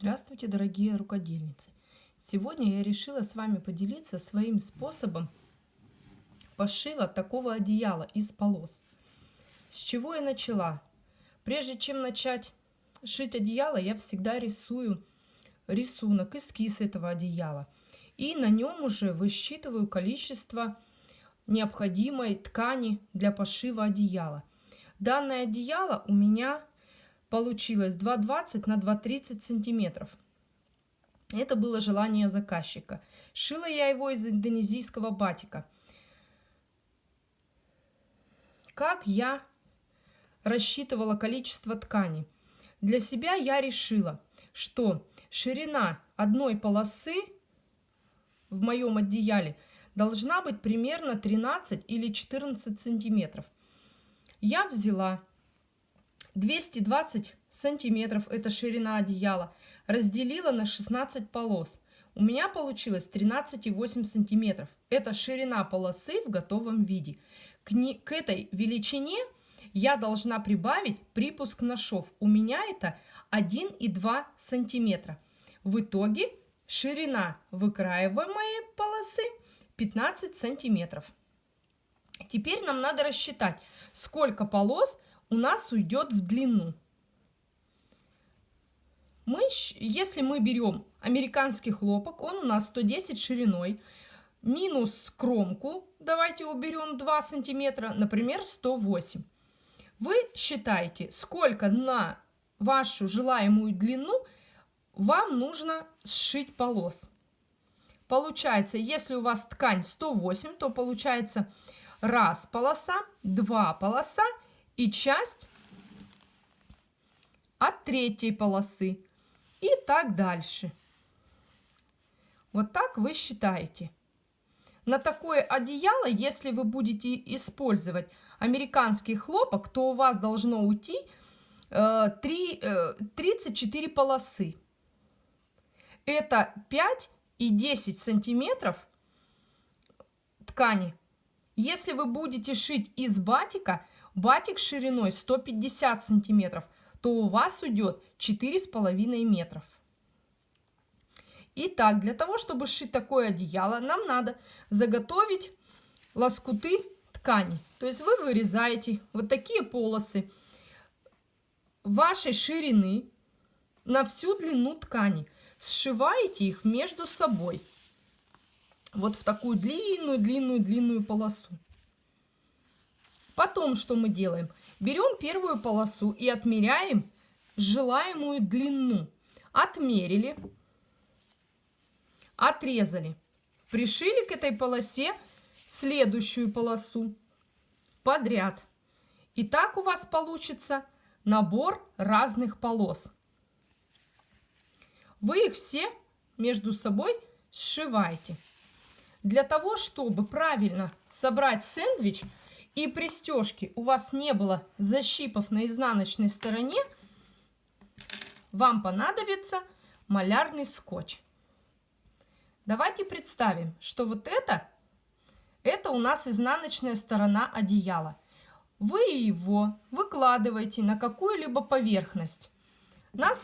Здравствуйте, дорогие рукодельницы! Сегодня я решила с вами поделиться своим способом пошива такого одеяла из полос. С чего я начала? Прежде чем начать шить одеяло, я всегда рисую рисунок, эскиз этого одеяла. И на нем уже высчитываю количество необходимой ткани для пошива одеяла. Данное одеяло у меня получилось 2,20 на 2,30 сантиметров. Это было желание заказчика. Шила я его из индонезийского батика. Как я рассчитывала количество ткани? Для себя я решила, что ширина одной полосы в моем одеяле должна быть примерно 13 или 14 сантиметров. Я взяла 220 сантиметров, это ширина одеяла, разделила на 16 полос. У меня получилось 13,8 сантиметров. Это ширина полосы в готовом виде. К этой величине я должна прибавить припуск на шов. У меня это 1,2 сантиметра. В итоге ширина выкраиваемой полосы 15 сантиметров. Теперь нам надо рассчитать, сколько полос у нас уйдет в длину. Если мы берем американский хлопок, он у нас 110 шириной, минус кромку, давайте уберем 2 сантиметра, например, 108. Вы считаете, сколько на вашу желаемую длину вам нужно сшить полос. Получается, если у вас ткань 108, то получается раз полоса, 2 полоса и часть от третьей полосы. И так дальше. Вот так вы считаете. На такое одеяло, если вы будете использовать американский хлопок, то у вас должно уйти 34 полосы. Это 5 и 10 сантиметров ткани. Если вы будете шить из батика, батик шириной 150 сантиметров, то у вас уйдет 4,5 метров. Итак, для того, чтобы сшить такое одеяло, нам надо заготовить лоскуты ткани. То есть вы вырезаете вот такие полосы вашей ширины на всю длину ткани. Сшиваете их между собой. Вот в такую длинную полосу. Потом что мы делаем? Берем первую полосу и отмеряем желаемую длину. Отмерили, отрезали, пришили к этой полосе следующую полосу подряд. И так у вас получится набор разных полос. Вы их все между собой сшиваете. Для того, чтобы правильно собрать сэндвич и пристежки у вас не было защипов на изнаночной стороне, вам понадобится малярный скотч. Давайте представим, что вот это у нас изнаночная сторона одеяла. Вы его выкладываете на какую-либо поверхность. На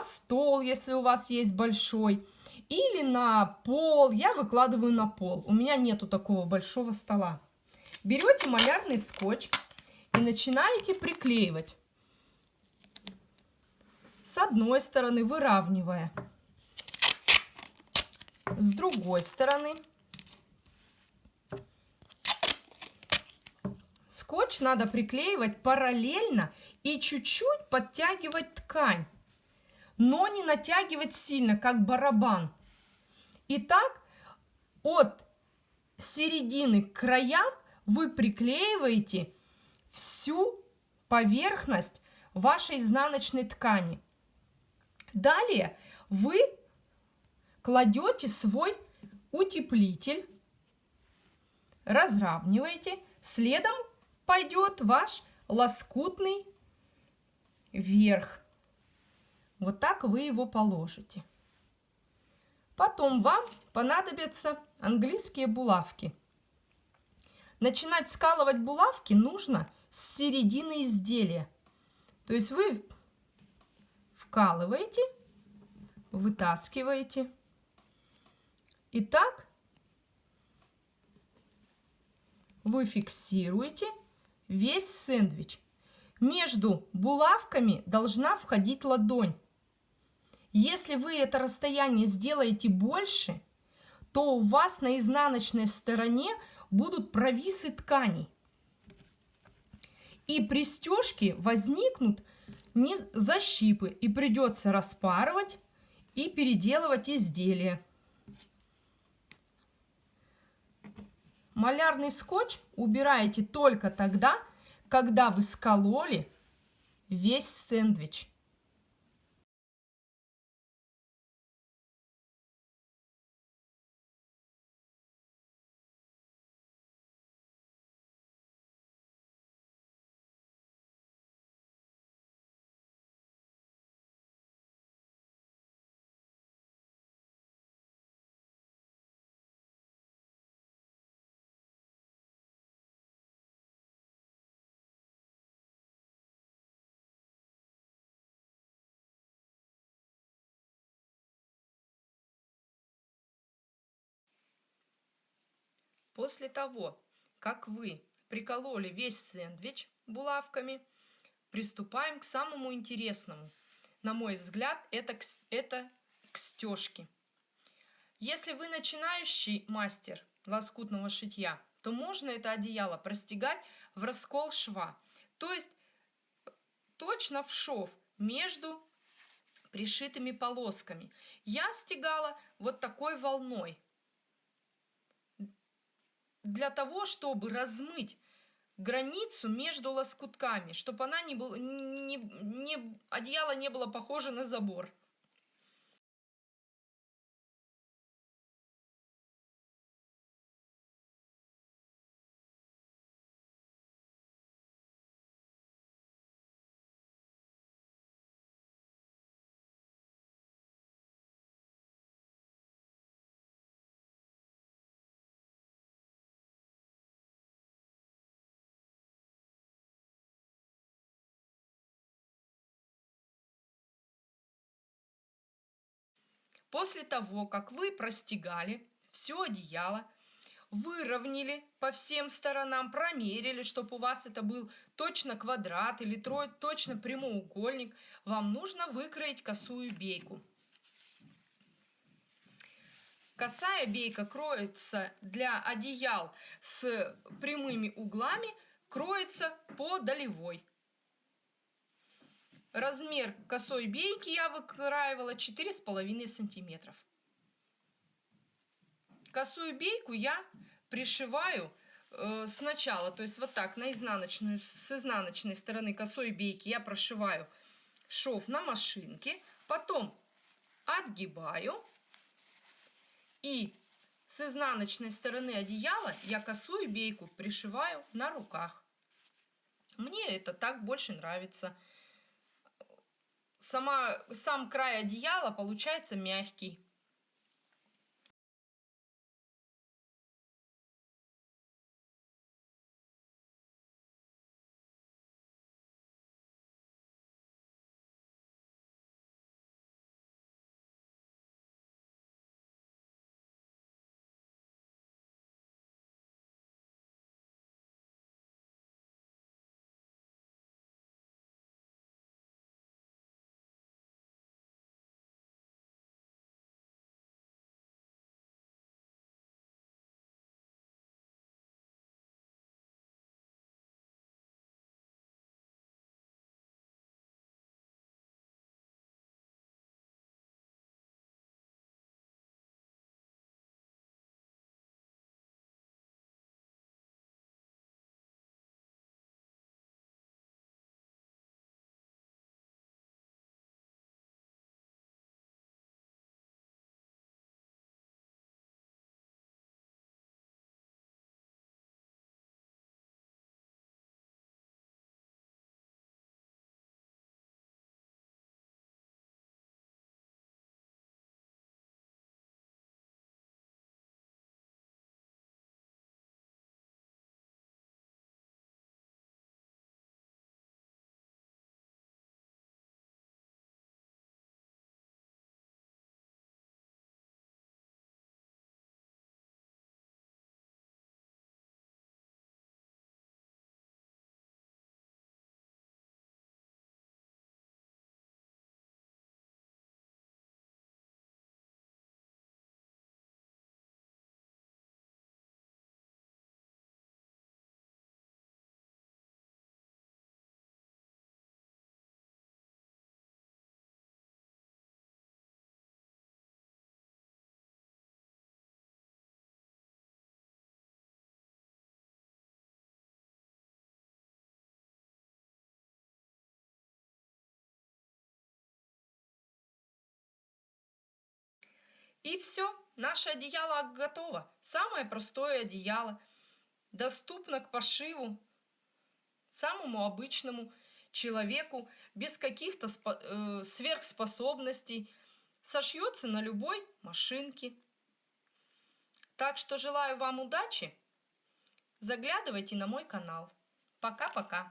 стол, если у вас есть большой, или на пол. Я выкладываю на пол. У меня нету такого большого стола. Берете малярный скотч и начинаете приклеивать. С одной стороны выравнивая, с другой стороны. Скотч надо приклеивать параллельно и чуть-чуть подтягивать ткань, но не натягивать сильно, как барабан. Итак, от середины к краям вы приклеиваете всю поверхность вашей изнаночной ткани. Далее вы кладете свой утеплитель, разравниваете, следом пойдет ваш лоскутный верх. Вот так вы его положите. Потом вам понадобятся английские булавки. Начинать скалывать булавки нужно с середины изделия. То есть вы вкалываете, вытаскиваете. И так вы фиксируете весь сэндвич. Между булавками должна входить ладонь. Если вы это расстояние сделаете больше, то у вас на изнаночной стороне будут провисы тканей. И при стежке возникнут защипы, и придется распарывать и переделывать изделие. Малярный скотч убираете только тогда, когда вы скололи весь сэндвич. После того, как вы прикололи весь сэндвич булавками, приступаем к самому интересному. На мой взгляд, это к стежке. Если вы начинающий мастер лоскутного шитья, то можно это одеяло простегать в раскол шва, то есть точно в шов между пришитыми полосками. Я стегала вот такой волной, для того, чтобы размыть границу между лоскутками, чтобы она одеяло не было похоже на забор. После того, как вы простегали все одеяло, выровняли по всем сторонам, промерили, чтобы у вас это был точно квадрат или точно прямоугольник, вам нужно выкроить косую бейку. Косая бейка кроется для одеял с прямыми углами, кроется по долевой. Размер косой бейки я выкраивала 4,5 сантиметров. Косую бейку я пришиваю сначала, то есть вот так, на изнаночную, с изнаночной стороны косой бейки я прошиваю шов на машинке, потом отгибаю, и с изнаночной стороны одеяла я косую бейку пришиваю на руках. Мне это так больше нравится. Сам край одеяла получается мягкий. И все, наше одеяло готово. Самое простое одеяло, доступно к пошиву самому обычному человеку, без каких-то сверхспособностей. Сошьется на любой машинке. Так что желаю вам удачи. Заглядывайте на мой канал. Пока-пока.